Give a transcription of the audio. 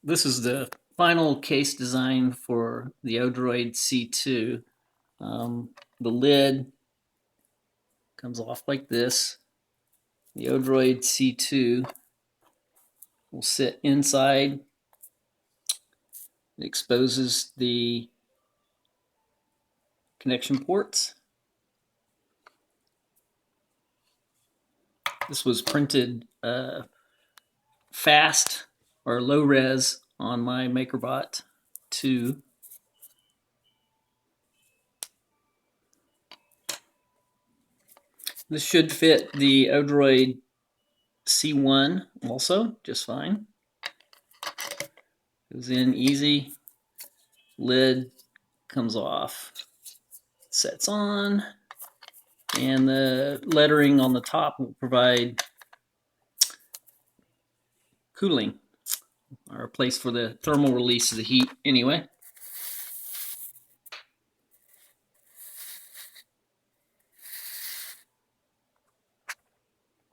This is the final case design for the Odroid-c2. The lid comes off like this. The Odroid-c2 will sit inside. It exposes the connection ports. This was printed fast or low res on my MakerBot 2. This should fit the Odroid C1 also just fine. Goes in easy. Lid comes off. Sets on. And the lettering on the top will provide cooling, or a place for the thermal release of the heat anyway.